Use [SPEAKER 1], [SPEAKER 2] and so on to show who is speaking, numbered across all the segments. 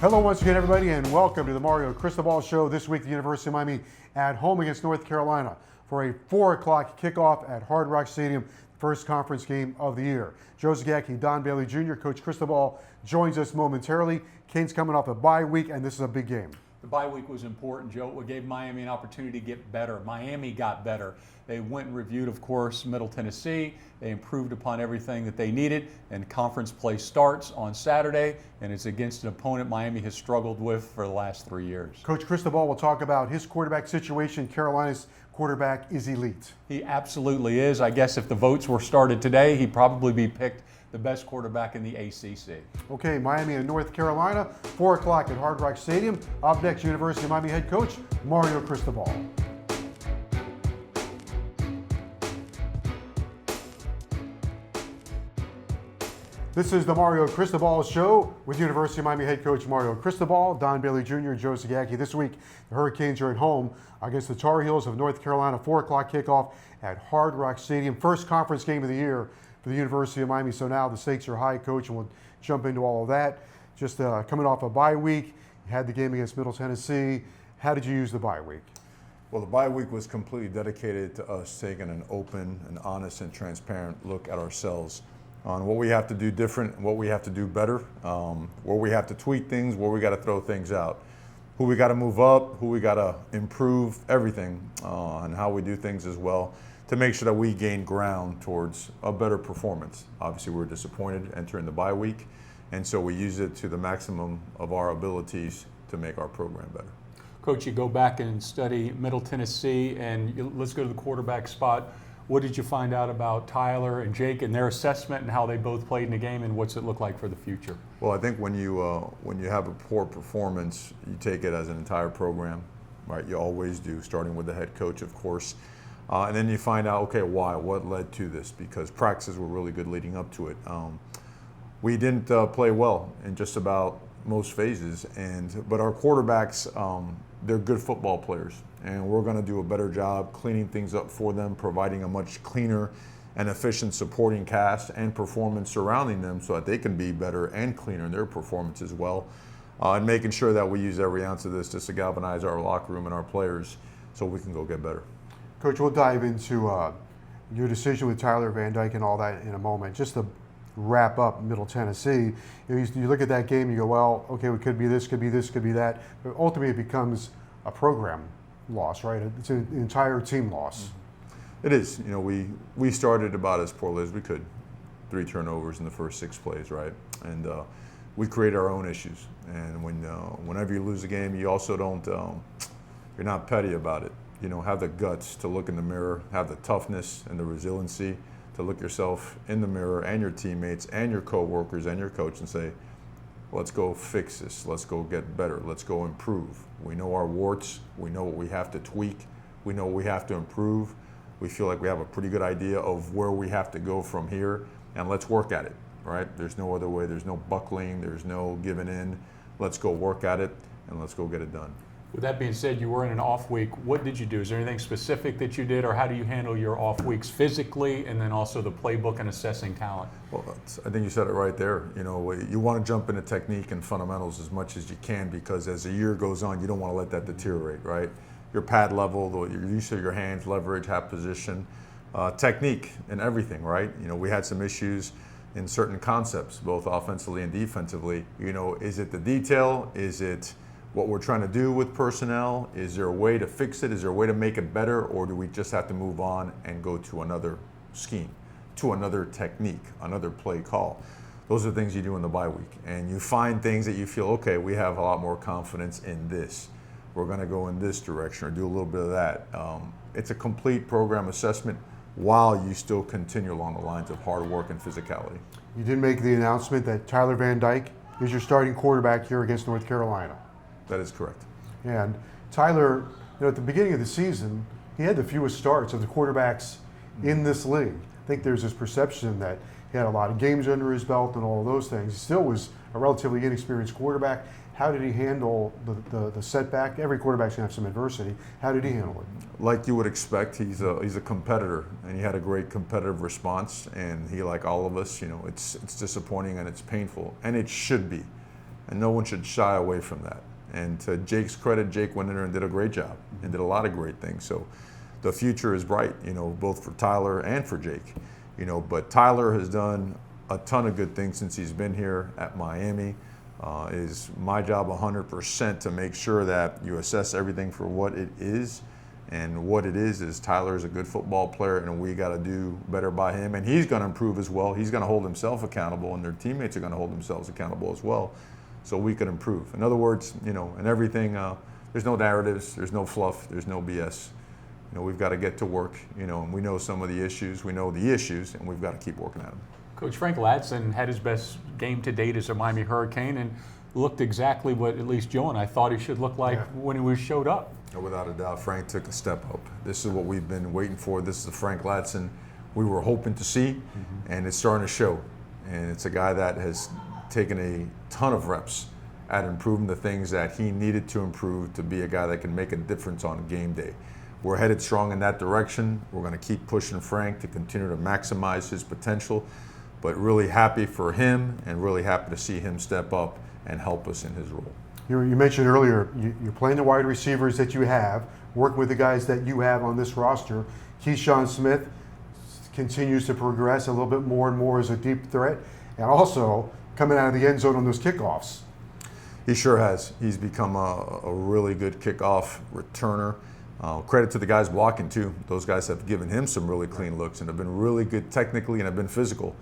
[SPEAKER 1] Hello once again, everybody, and welcome to the Mario Cristobal Show. This week, the University of Miami at home against North Carolina for a 4 o'clock kickoff at Hard Rock Stadium, first conference game of the year. Joe Zagacki, Don Bailey Jr., Coach Cristobal joins us momentarily. Kane's coming off a bye week, and this is a big game.
[SPEAKER 2] The bye week was important, Joe. It gave Miami an opportunity to get better. Miami got better. They went and reviewed, of course, Middle Tennessee. They improved upon everything that they needed, and conference play starts on Saturday, and it's against an opponent Miami has struggled with for the last 3 years.
[SPEAKER 1] Coach Cristobal will talk about his quarterback situation. Carolina's quarterback is elite.
[SPEAKER 2] He absolutely is. I guess if the votes were started today, he'd probably be picked the best quarterback in the ACC.
[SPEAKER 1] Okay, Miami and North Carolina, 4 o'clock at Hard Rock Stadium. Up next, University of Miami head coach Mario Cristobal. This is the Mario Cristobal Show with University of Miami head coach Mario Cristobal, Don Bailey Jr., Joe Zagacki. This week, the Hurricanes are at home against the Tar Heels of North Carolina, 4 o'clock kickoff at Hard Rock Stadium. First conference game of the year for the University of Miami. So now the stakes are high, Coach, and we'll jump into all of that. Just coming off a bye week, you had the game against Middle Tennessee. How did you use the bye week?
[SPEAKER 3] Well, the bye week was completely dedicated to us taking an open and honest and transparent look at ourselves on what we have to do different, what we have to do better, where we have to tweak things, where we got to throw things out, who we got to move up, who we got to improve, everything, and how we do things as well to make sure that we gain ground towards a better performance. Obviously, we were disappointed entering the bye week, and so we use it to the maximum of our abilities to make our program better.
[SPEAKER 2] Coach, you go back and study Middle Tennessee, and let's go to the quarterback spot. What did you find out about Tyler and Jake and their assessment and how they both played in the game, and what's it look like for the future?
[SPEAKER 3] Well, I think when you have a poor performance, you take it as an entire program, right? You always do, starting with the head coach, of course. And then you find out, okay, why? What led to this? Because practices were really good leading up to it. We didn't play well in just about most phases, but our quarterbacks, they're good football players, and we're going to do a better job cleaning things up for them, providing a much cleaner and efficient supporting cast and performance surrounding them so that they can be better and cleaner in their performance as well, and making sure that we use every ounce of this just to galvanize our locker room and our players so we can go get better.
[SPEAKER 1] Coach, we'll dive into your decision with Tyler Van Dyke and all that in a moment. Just to wrap up Middle Tennessee, you look at that game, you go, well, okay, it could be this, could be this, could be that. But ultimately, it becomes a program loss, right? It's an entire team loss.
[SPEAKER 3] It is. You know, we started about as poorly as we could. 3 turnovers in the first 6 plays, right? And we create our own issues. And whenever you lose a game, you also don't, you're not petty about it. You know, have the guts to look in the mirror, have the toughness and the resiliency to look yourself in the mirror and your teammates and your co-workers and your coach and say, let's go fix this, let's go get better, let's go improve. We know our warts, we know what we have to tweak, we know what we have to improve. We feel like we have a pretty good idea of where we have to go from here, and let's work at it, right? There's no other way, there's no buckling, there's no giving in. Let's go work at it, and let's go get it done.
[SPEAKER 2] With that being said, you were in an off week. What did you do? Is there anything specific that you did, or how do you handle your off weeks physically, and then also the playbook and assessing talent?
[SPEAKER 3] Well, I think you said it right there. You know, you want to jump into technique and fundamentals as much as you can, because as the year goes on, you don't want to let that deteriorate, right? Your pad level, your use of your hands, leverage, half position, technique, and everything, right? You know, we had some issues in certain concepts, both offensively and defensively. You know, is it the detail? Is it what we're trying to do with personnel? Is there a way to fix it? Is there a way to make it better? Or do we just have to move on and go to another scheme, to another technique, another play call? Those are things you do in the bye week. And you find things that you feel, okay, we have a lot more confidence in this. We're going to go in this direction or do a little bit of that. It's a complete program assessment while you still continue along the lines of hard work and physicality.
[SPEAKER 1] You did make the announcement that Tyler Van Dyke is your starting quarterback here against North Carolina.
[SPEAKER 3] That is correct.
[SPEAKER 1] And Tyler, you know, at the beginning of the season, he had the fewest starts of the quarterbacks in this league. I think there's this perception that he had a lot of games under his belt and all of those things. He still was a relatively inexperienced quarterback. How did he handle the setback? Every quarterback's going to have some adversity. How did he handle it?
[SPEAKER 3] Like you would expect, he's a competitor, and he had a great competitive response. And he, like all of us, you know, it's disappointing and it's painful, and it should be. and no one should shy away from that. And to Jake's credit, Jake went in there and did a great job and did a lot of great things. So the future is bright, both for Tyler and for Jake. But Tyler has done a ton of good things since he's been here at Miami. It is my job 100% to make sure that you assess everything for what it is. And what it is Tyler is a good football player, and we got to do better by him. And he's going to improve as well. He's going to hold himself accountable, and their teammates are going to hold themselves accountable as well, so we can improve. In other words, in everything, there's no narratives, there's no fluff, there's no BS. We've got to get to work, and we know some of the issues. We know the issues, and we've got to keep working at them.
[SPEAKER 2] Coach Frank Ladson had his best game to date as a Miami Hurricane and looked exactly what at least Joe and I thought he should look like when he showed up.
[SPEAKER 3] Without a doubt, Frank took a step up. This is what we've been waiting for. This is the Frank Ladson we were hoping to see, and it's starting to show. And it's a guy that has taken a ton of reps at improving the things that he needed to improve to be a guy that can make a difference on game day. We're headed strong in that direction. We're going to keep pushing Frank to continue to maximize his potential, but really happy for him and really happy to see him step up and help us in his role.
[SPEAKER 1] You mentioned earlier, you're playing the wide receivers that you have, working with the guys that you have on this roster. Keyshawn Smith continues to progress a little bit more and more as a deep threat, and also coming out of the end zone on those kickoffs.
[SPEAKER 3] He sure has. He's become a really good kickoff returner. Credit to the guys blocking too. Those guys have given him some really clean looks and have been really good technically and have been physical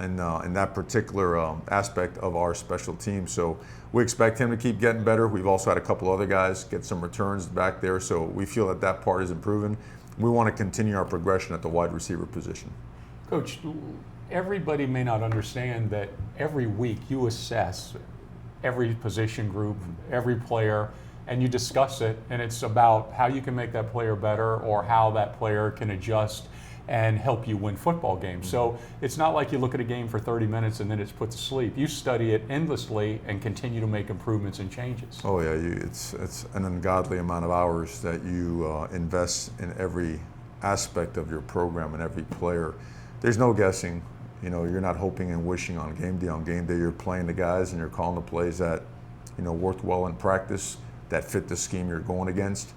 [SPEAKER 3] in that particular aspect of our special team. So we expect him to keep getting better. We've also had a couple other guys get some returns back there, so we feel that part is improving. We want to continue our progression at the wide receiver position.
[SPEAKER 2] Coach, everybody may not understand that every week you assess every position group, every player, and you discuss it, and it's about how you can make that player better or how that player can adjust and help you win football games. So it's not like you look at a game for 30 minutes and then it's put to sleep. You study it endlessly and continue to make improvements and changes.
[SPEAKER 3] Oh yeah, it's an ungodly amount of hours that you invest in every aspect of your program and every player. There's no guessing. You're not hoping and wishing on game day. On game day, you're playing the guys and you're calling the plays that worked well in practice, that fit the scheme you're going against.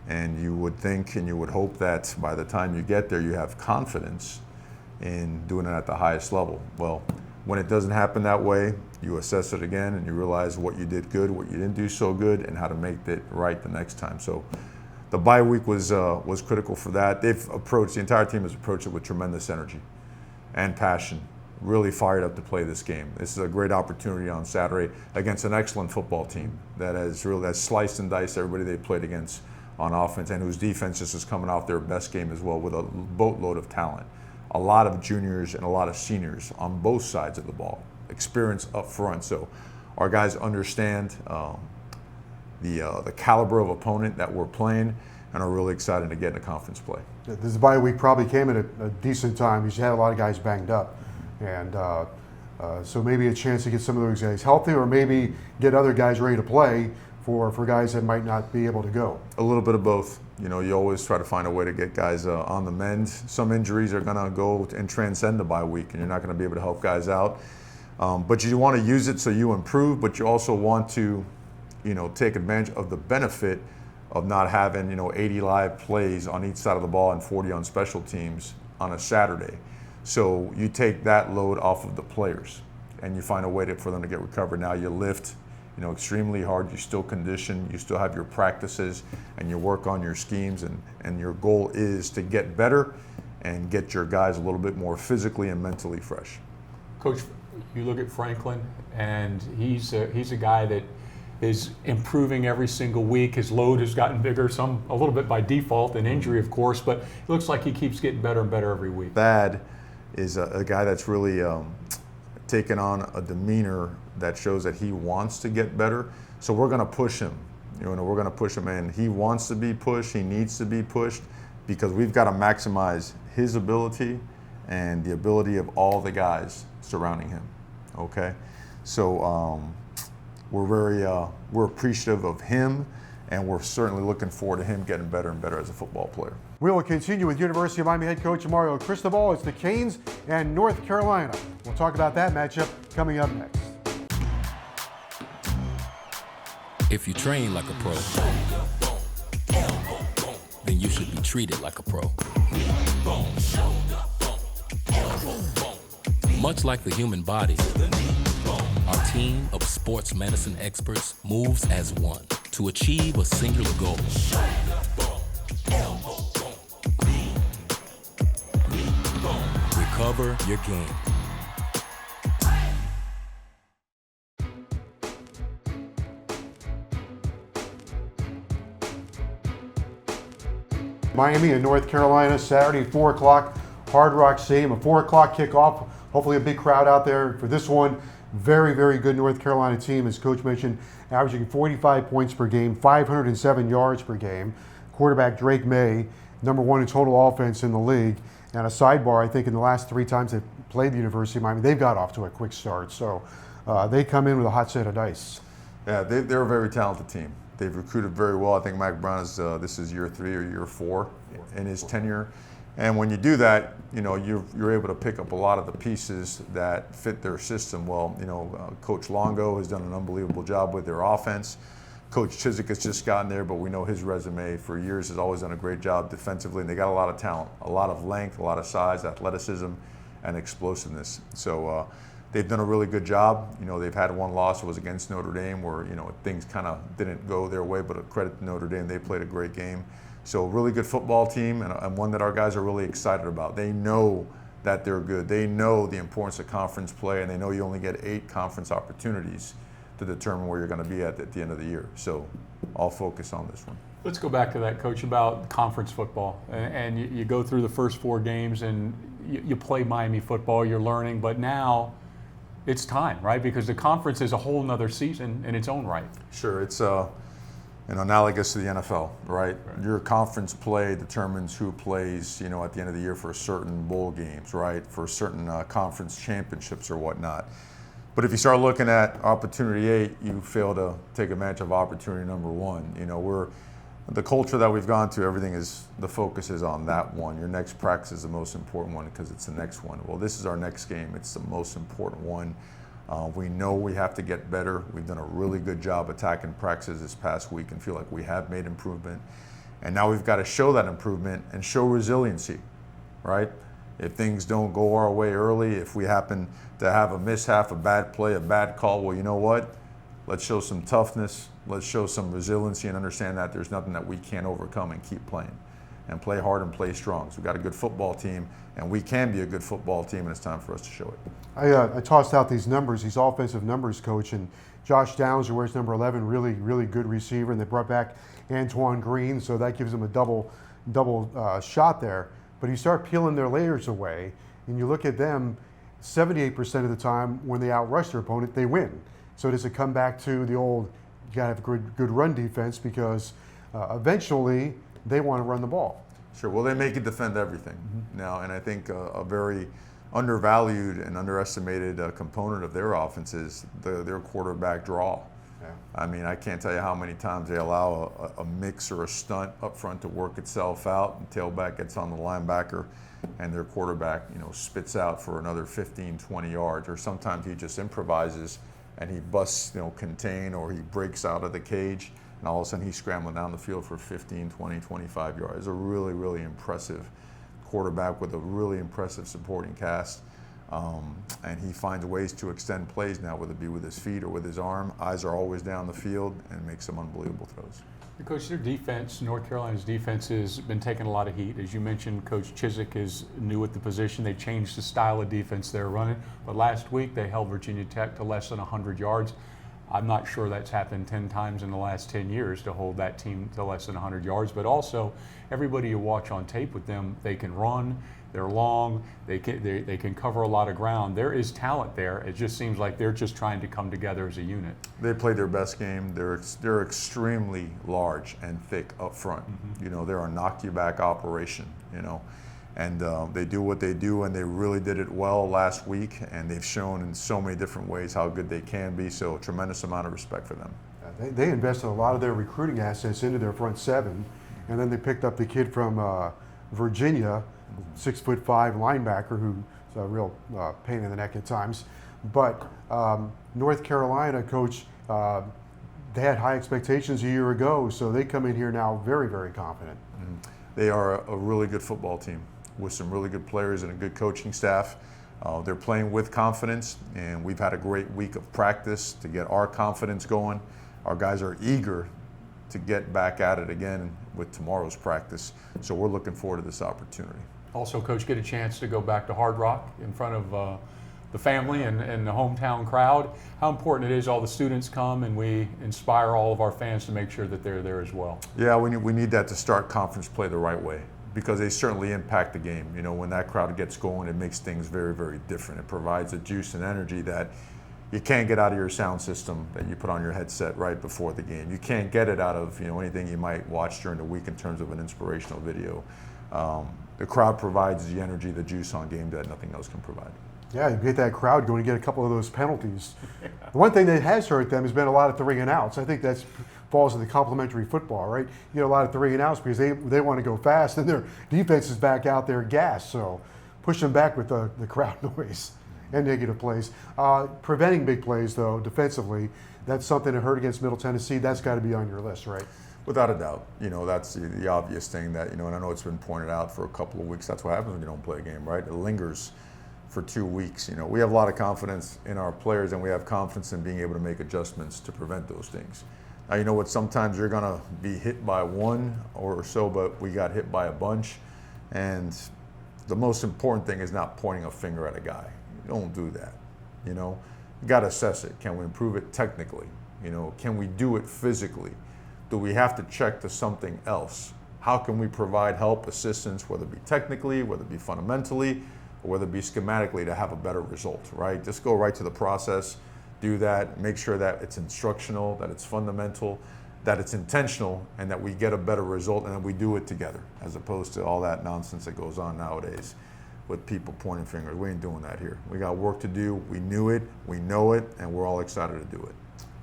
[SPEAKER 3] And you would think and you would hope that by the time you get there, you have confidence in doing it at the highest level. Well, when it doesn't happen that way, you assess it again and you realize what you did good, what you didn't do so good, and how to make it right the next time. So the bye week was critical for that. The entire team has approached it with tremendous energy and passion, really fired up to play this game. This is a great opportunity on Saturday against an excellent football team that has sliced and diced everybody they played against on offense, and whose defense just is coming off their best game as well with a boatload of talent. A lot of juniors and a lot of seniors on both sides of the ball, experience up front. So our guys understand the caliber of opponent that we're playing and are really excited to get into conference play.
[SPEAKER 1] This bye week probably came at a decent time because you had a lot of guys banged up. And so maybe a chance to get some of those guys healthy, or maybe get other guys ready to play for guys that might not be able to go.
[SPEAKER 3] A little bit of both. You always try to find a way to get guys on the mend. Some injuries are going to go and transcend the bye week, and you're not going to be able to help guys out. But you want to use it so you improve, but you also want to, take advantage of the benefit of not having, 80 live plays on each side of the ball and 40 on special teams on a Saturday. So you take that load off of the players and you find a way for them to get recovered. Now you lift, extremely hard. You still condition, you still have your practices, and you work on your schemes, and your goal is to get better and get your guys a little bit more physically and mentally fresh.
[SPEAKER 2] Coach, you look at Franklin, and he's a guy that is improving every single week. His load has gotten bigger, some a little bit by default and injury, of course, but it looks like he keeps getting better and better every week.
[SPEAKER 3] Thad is a guy that's really taken on a demeanor that shows that he wants to get better. So we're going to push him. We're going to push him in. He wants to be pushed. He needs to be pushed because we've got to maximize his ability and the ability of all the guys surrounding him. Okay, so we're appreciative of him, and we're certainly looking forward to him getting better and better as a football player.
[SPEAKER 1] We will continue with University of Miami head coach Mario Cristobal. It's the Canes and North Carolina. We'll talk about that matchup coming up next.
[SPEAKER 4] If you train like a pro, then you should be treated like a pro. Much like the human body, our team of sports medicine experts moves as one to achieve a singular goal. Recover your game.
[SPEAKER 1] Miami and North Carolina, Saturday, 4 o'clock, Hard Rock Stadium, a 4 o'clock kickoff. Hopefully a big crowd out there for this one. Very, very good North Carolina team, as Coach mentioned, averaging 45 points per game, 507 yards per game. Quarterback Drake May, #1 in total offense in the league. And a sidebar, I think in the last 3 times they've played the University of Miami, they've got off to a quick start. So they come in with a hot set of dice.
[SPEAKER 3] Yeah, they're a very talented team. They've recruited very well. I think Mac Brown is this is year 3 or year 4 in his tenure. And when you do that, you know, you're able to pick up a lot of the pieces that fit their system well. You know, Coach Longo has done an unbelievable job with their offense. Coach Chiswick has just gotten there, but we know his resume for years has always done a great job defensively. And they got a lot of talent, a lot of length, a lot of size, athleticism, and explosiveness. So they've done a really good job. You know, they've had one loss, it was against Notre Dame, where, you know, things kind of didn't go their way, but a credit to Notre Dame, they played a great game. So really good football team, and one that our guys are really excited about. They know that they're good. They know the importance of conference play, and they know you only get 8 conference opportunities to determine where you're going to be at the end of the year. So I'll focus on this one.
[SPEAKER 2] Let's go back to that, Coach, about conference football. And you go through the first 4 games, and you play Miami football, you're learning, but now it's time, right? Because the conference is a whole nother season in its own right.
[SPEAKER 3] Sure, it's analogous to the NFL, right? Your conference play determines who plays, you know, at the end of the year for certain bowl games, right? For certain conference championships or whatnot. But if you start looking at opportunity 8, you fail to take advantage of opportunity number 1. You know, the culture that we've gone to, the focus is on that one. Your next practice is the most important one because it's the next one. Well, this is our next game. It's the most important one. We know we have to get better. We've done a really good job attacking practices this past week and feel like we have made improvement. And now we've got to show that improvement and show resiliency, right? If things don't go our way early, if we happen to have a mishap, a bad play, a bad call, well, you know what? Let's show some toughness. Let's show some resiliency and understand that there's nothing that we can't overcome and keep playing. And play hard and play strong. So we've got a good football team, and we can be a good football team, and it's time for us to show it.
[SPEAKER 1] I tossed out these numbers, these offensive numbers, Coach, and Josh Downs, who wears number 11, really, really good receiver, and they brought back Antoine Green, so that gives them a double shot there. But you start peeling their layers away, and you look at them, 78% of the time when they outrush their opponent, they win. So does it come back to the old, you got to have a good run defense because eventually they want to run the ball.
[SPEAKER 3] Sure. Well, they make it defend everything now, and I think a very undervalued and underestimated component of their offense is their quarterback draw. Yeah. I mean, I can't tell you how many times they allow a mix or a stunt up front to work itself out, and tailback gets on the linebacker, and their quarterback, you know, spits out for another 15, 20 yards, or sometimes he just improvises and he busts, you know, contain, or he breaks out of the cage, and all of a sudden he's scrambling down the field for 15, 20, 25 yards. It's a really, really impressive quarterback with a really impressive supporting cast. And he finds ways to extend plays now, whether it be with his feet or with his arm. Eyes are always down the field and makes some unbelievable throws.
[SPEAKER 2] Coach, their defense, North Carolina's defense, has been taking a lot of heat. As you mentioned, Coach Chiswick is new at the position. They changed the style of defense they're running. But last week they held Virginia Tech to less than 100 yards. I'm not sure that's happened 10 times in the last 10 years to hold that team to less than 100 yards. But also, everybody you watch on tape with them, they can run, they're long, they can cover a lot of ground. There is talent there. It just seems like they're just trying to come together as a unit.
[SPEAKER 3] They played their best game. They're extremely large and thick up front. You know, they're a knock-you-back operation, you know. And they do what they do, and they really did it well last week, and they've shown in so many different ways how good they can be, so a tremendous amount of respect for them.
[SPEAKER 1] They invested a lot of their recruiting assets into their front seven, and then they picked up the kid from Virginia, 6'5" linebacker, who's a real pain in the neck at times. But North Carolina, Coach, they had high expectations a year ago, so they come in here now very, very confident.
[SPEAKER 3] They are a really good football team with some really good players and a good coaching staff. They're playing with confidence, and we've had a great week of practice to get our confidence going. Our guys are eager to get back at it again with tomorrow's practice, so we're looking forward to this opportunity.
[SPEAKER 2] Also, Coach, get a chance to go back to Hard Rock in front of the family and the hometown crowd. How important it is all the students come and we inspire all of our fans to make sure that they're there as well.
[SPEAKER 3] Yeah, we need that to start conference play the right way, because they certainly impact the game. You know, when that crowd gets going, it makes things very, very different. It provides a juice and energy that you can't get out of your sound system that you put on your headset right before the game. You can't get it out of, you know, anything you might watch during the week in terms of an inspirational video. The crowd provides the energy, the juice on game that nothing else can provide.
[SPEAKER 1] Yeah, you get that crowd going, you get a couple of those penalties. The one thing that has hurt them has been a lot of 3 and outs. I think that falls into complementary football, right? You get a lot of 3 and outs because they want to go fast, and their defense is back out there gassed. So push them back with the crowd noise and negative plays. Preventing big plays, though, defensively, that's something that hurt against Middle Tennessee. That's got to be on your list, right?
[SPEAKER 3] Without a doubt. You know, that's the obvious thing that, you know, and I know it's been pointed out for a couple of weeks. That's what happens when you don't play a game, right? It lingers for 2 weeks. You know, we have a lot of confidence in our players, and we have confidence in being able to make adjustments to prevent those things. Now, you know what, sometimes you're gonna be hit by one or so, but we got hit by a bunch. And the most important thing is not pointing a finger at a guy. You don't do that. You know, you gotta assess it. Can we improve it technically? You know, can we do it physically? Do we have to check to something else? How can we provide help, assistance, whether it be technically, whether it be fundamentally, or whether it be schematically, to have a better result, right? Just go right to the process, do that, make sure that it's instructional, that it's fundamental, that it's intentional, and that we get a better result, and that we do it together, as opposed to all that nonsense that goes on nowadays with people pointing fingers. We ain't doing that here. We got work to do. We knew it, we know it, and we're all excited to do it.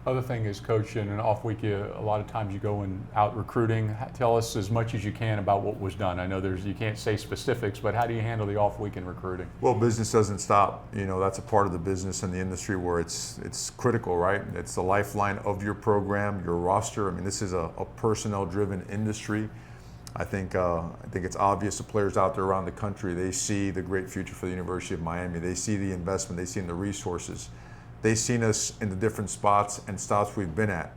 [SPEAKER 2] Other thing is, Coach, in an off week, a lot of times you go and out recruiting. Tell us as much as you can about what was done. I know you can't say specifics, but how do you handle the off week in recruiting?
[SPEAKER 3] Well, business doesn't stop. You know, that's a part of the business and the industry where it's critical, right? It's the lifeline of your program, your roster. I mean, this is a personnel-driven industry. I think it's obvious to players out there around the country. They see the great future for the University of Miami. They see the investment. They see the resources. They've seen us in the different spots and stops we've been at,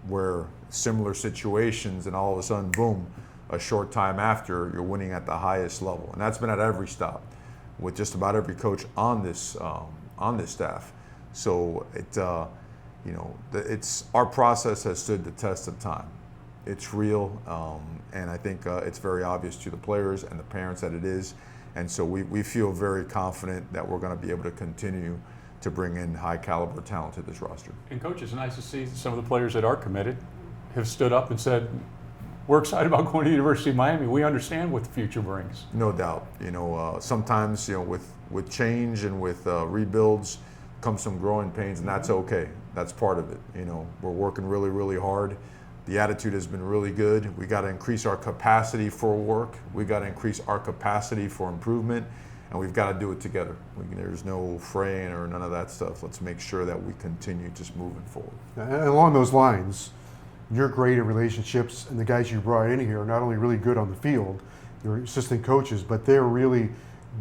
[SPEAKER 3] where similar situations, and all of a sudden, boom, a short time after, you're winning at the highest level. And that's been at every stop, with just about every coach on this staff. So it's our process has stood the test of time. It's real, and I think it's very obvious to the players and the parents that it is. And so we feel very confident that we're going to be able to continue to bring in high caliber talent to this roster.
[SPEAKER 2] And Coach, it's nice to see some of the players that are committed have stood up and said, we're excited about going to the University of Miami. We understand what the future brings.
[SPEAKER 3] No doubt. You know, sometimes, you know, with change and with rebuilds comes some growing pains, and that's okay. That's part of it. You know, we're working really, really hard. The attitude has been really good. We got to increase our capacity for work. We got to increase our capacity for improvement. And we've got to do it together. There's no fraying or none of that stuff. Let's make sure that we continue just moving forward.
[SPEAKER 1] And along those lines, you're great at relationships, and the guys you brought in here are not only really good on the field, your assistant coaches, but they're really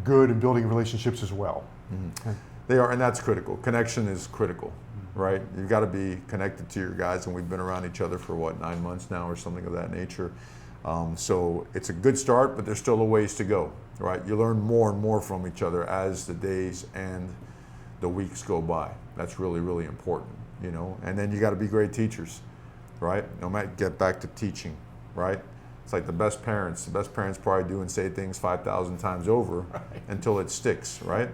[SPEAKER 1] good in building relationships as well.
[SPEAKER 3] Mm-hmm. They are, and that's critical. Connection is critical, right? You've got to be connected to your guys, and we've been around each other for 9 months now or something of that nature. So it's a good start, but there's still a ways to go, right? You learn more and more from each other as the days and the weeks go by. That's really, really important, you know? And then you got to be great teachers, right? No matter, get back to teaching, right? It's like the best parents probably do and say things 5,000 times over until it sticks, right?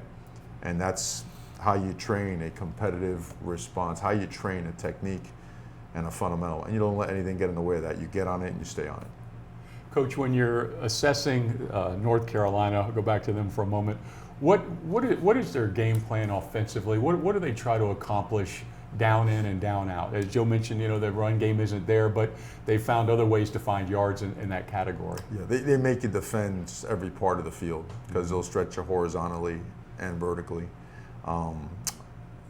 [SPEAKER 3] And that's how you train a competitive response, how you train a technique and a fundamental. And you don't let anything get in the way of that. You get on it and you stay on it.
[SPEAKER 2] Coach, when you're assessing North Carolina, I'll go back to them for a moment. What is their game plan offensively? What do they try to accomplish down in and down out? As Joe mentioned, you know, the run game isn't there, but they found other ways to find yards in that category.
[SPEAKER 3] Yeah, they make you defend every part of the field because they'll stretch you horizontally and vertically.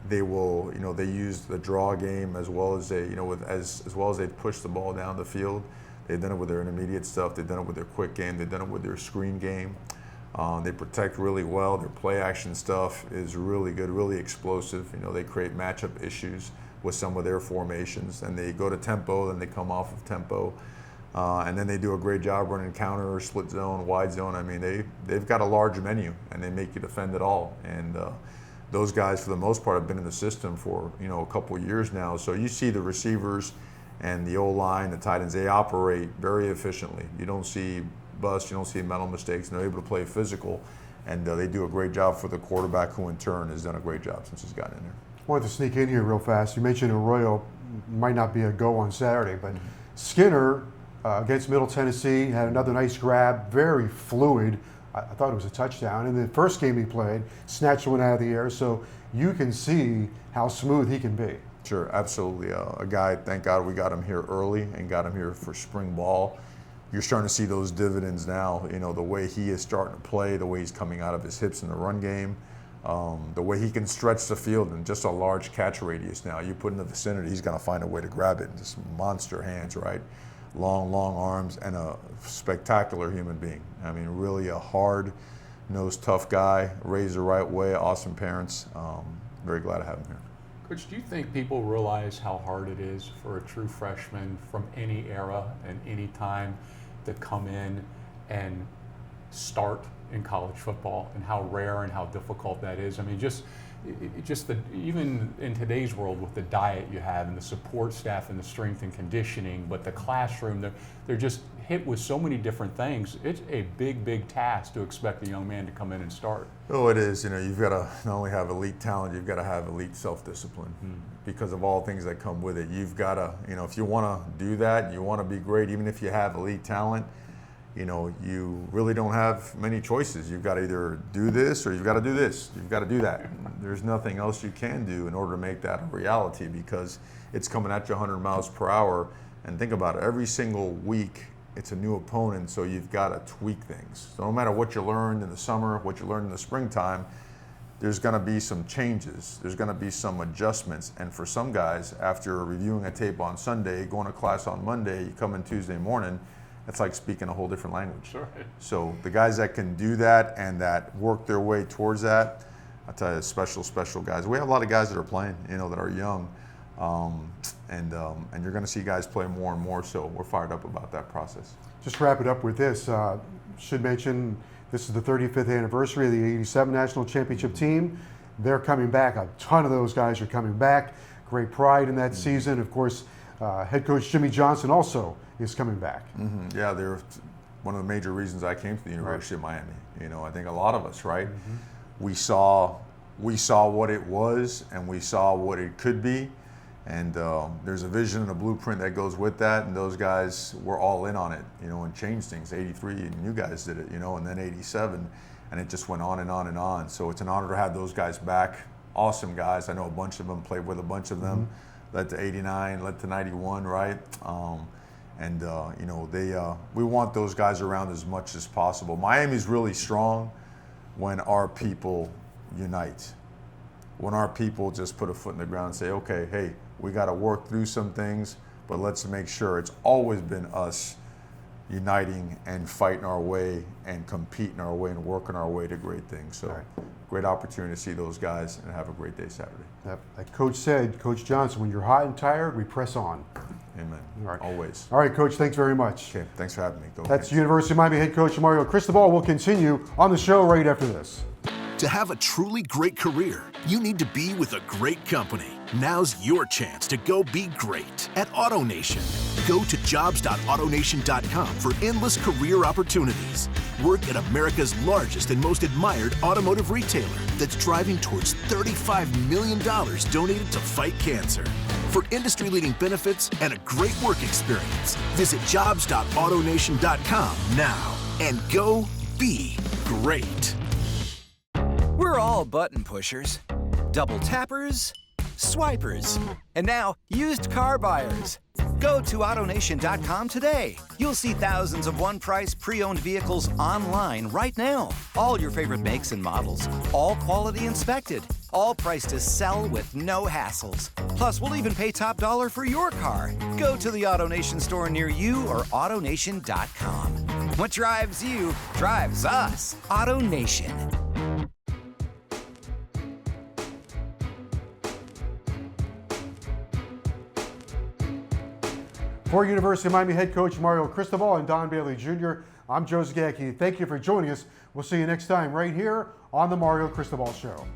[SPEAKER 3] they will, they use the draw game as well as they, as well as they push the ball down the field. They've done it with their intermediate stuff. They've done it with their quick game. They've done it with their screen game. They protect really well. Their play action stuff is really good, really explosive. They create matchup issues with some of their formations, and they go to tempo, then they come off of tempo, and then they do a great job running counter, split zone, wide zone. I mean, they've got a large menu, and they make you defend it all. And those guys, for the most part, have been in the system for a couple of years now. So you see the receivers and the O-line, the tight ends, they operate very efficiently. You don't see bust, you don't see mental mistakes, and they're able to play physical, and they do a great job for the quarterback, who in turn has done a great job since he's gotten in there.
[SPEAKER 1] I wanted to sneak in here real fast. You mentioned Arroyo might not be a go on Saturday, but Skinner against Middle Tennessee had another nice grab, very fluid. I thought it was a touchdown. In the first game he played, snatched one out of the air, so you can see how smooth he can be.
[SPEAKER 3] Sure, absolutely. A guy, thank God we got him here early and got him here for spring ball. You're starting to see those dividends now, the way he is starting to play, the way he's coming out of his hips in the run game, the way he can stretch the field in just a large catch radius now. You put in the vicinity, he's going to find a way to grab it. Just monster hands, right? Long arms, and a spectacular human being. I mean, really a hard-nosed, tough guy, raised the right way, awesome parents. Very glad to have him here.
[SPEAKER 2] Coach, do you think people realize how hard it is for a true freshman from any era and any time to come in and start in college football, and how rare and how difficult that is? I mean, even in today's world, with the diet you have and the support staff and the strength and conditioning, but the classroom, they're just hit with so many different things. It's a big task to expect a young man to come in and start.
[SPEAKER 3] Oh, it is. You've got to not only have elite talent, you've got to have elite self-discipline because of all things that come with it. You've got to, if you want to do that, you want to be great, even if you have elite talent, you really don't have many choices. You've got to either do this or you've got to do this. You've got to do that. There's nothing else you can do in order to make that a reality, because it's coming at you 100 miles per hour. And think about it, every single week, it's a new opponent, so you've got to tweak things. So no matter what you learned in the summer, what you learned in the springtime, there's going to be some changes. There's going to be some adjustments. And for some guys, after reviewing a tape on Sunday, going to class on Monday, you come in Tuesday morning, it's like speaking a whole different language.
[SPEAKER 2] Sure. So
[SPEAKER 3] the guys that can do that and that work their way towards that, I tell you, special guys. We have a lot of guys that are playing, that are young. And you're going to see guys play more and more, so we're fired up about that process.
[SPEAKER 1] Just to wrap it up with this, should mention this is the 35th anniversary of the 87 National Championship team. They're coming back. A ton of those guys are coming back. Great pride in that season. Of course, head coach Jimmy Johnson also is coming back.
[SPEAKER 3] Mm-hmm. Yeah, they're one of the major reasons I came to the University of Miami. I think a lot of us, right? We saw what it was, and we saw what it could be. And there's a vision and a blueprint that goes with that, and those guys were all in on it, and changed things. 83, and you guys did it, and then 87, and it just went on and on and on. So it's an honor to have those guys back. Awesome guys. I know a bunch of them, played with a bunch of them, led to 89, led to 91, right? We want those guys around as much as possible. Miami's really strong when our people unite. When our people just put a foot in the ground and say, okay, hey, we got to work through some things, but let's make sure. It's always been us uniting and fighting our way and competing our way and working our way to great things. So great opportunity to see those guys and have a great day Saturday.
[SPEAKER 1] Yep. Like Coach said, Coach Johnson, when you're hot and tired, we press on.
[SPEAKER 3] Amen.
[SPEAKER 1] All right.
[SPEAKER 3] Always.
[SPEAKER 1] All right, Coach, thanks very much.
[SPEAKER 3] Okay, thanks for having me.
[SPEAKER 1] That's University of Miami head coach Mario Cristobal. We'll continue on the show right after this.
[SPEAKER 5] To have a truly great career, you need to be with a great company. Now's your chance to go be great at AutoNation. Go to jobs.autonation.com for endless career opportunities. Work at America's largest and most admired automotive retailer that's driving towards $35 million donated to fight cancer. For industry-leading benefits and a great work experience, visit jobs.autonation.com now and go be great.
[SPEAKER 6] We're all button pushers, double tappers, swipers, and now used car buyers. Go to AutoNation.com today. You'll see thousands of one-price pre-owned vehicles online right now. All your favorite makes and models, all quality inspected, all priced to sell with no hassles. Plus, we'll even pay top dollar for your car. Go to the AutoNation store near you or AutoNation.com. What drives you drives us. AutoNation.
[SPEAKER 1] For University of Miami head coach Mario Cristobal and Don Bailey Jr., I'm Joe Zagacki. Thank you for joining us. We'll see you next time right here on the Mario Cristobal Show.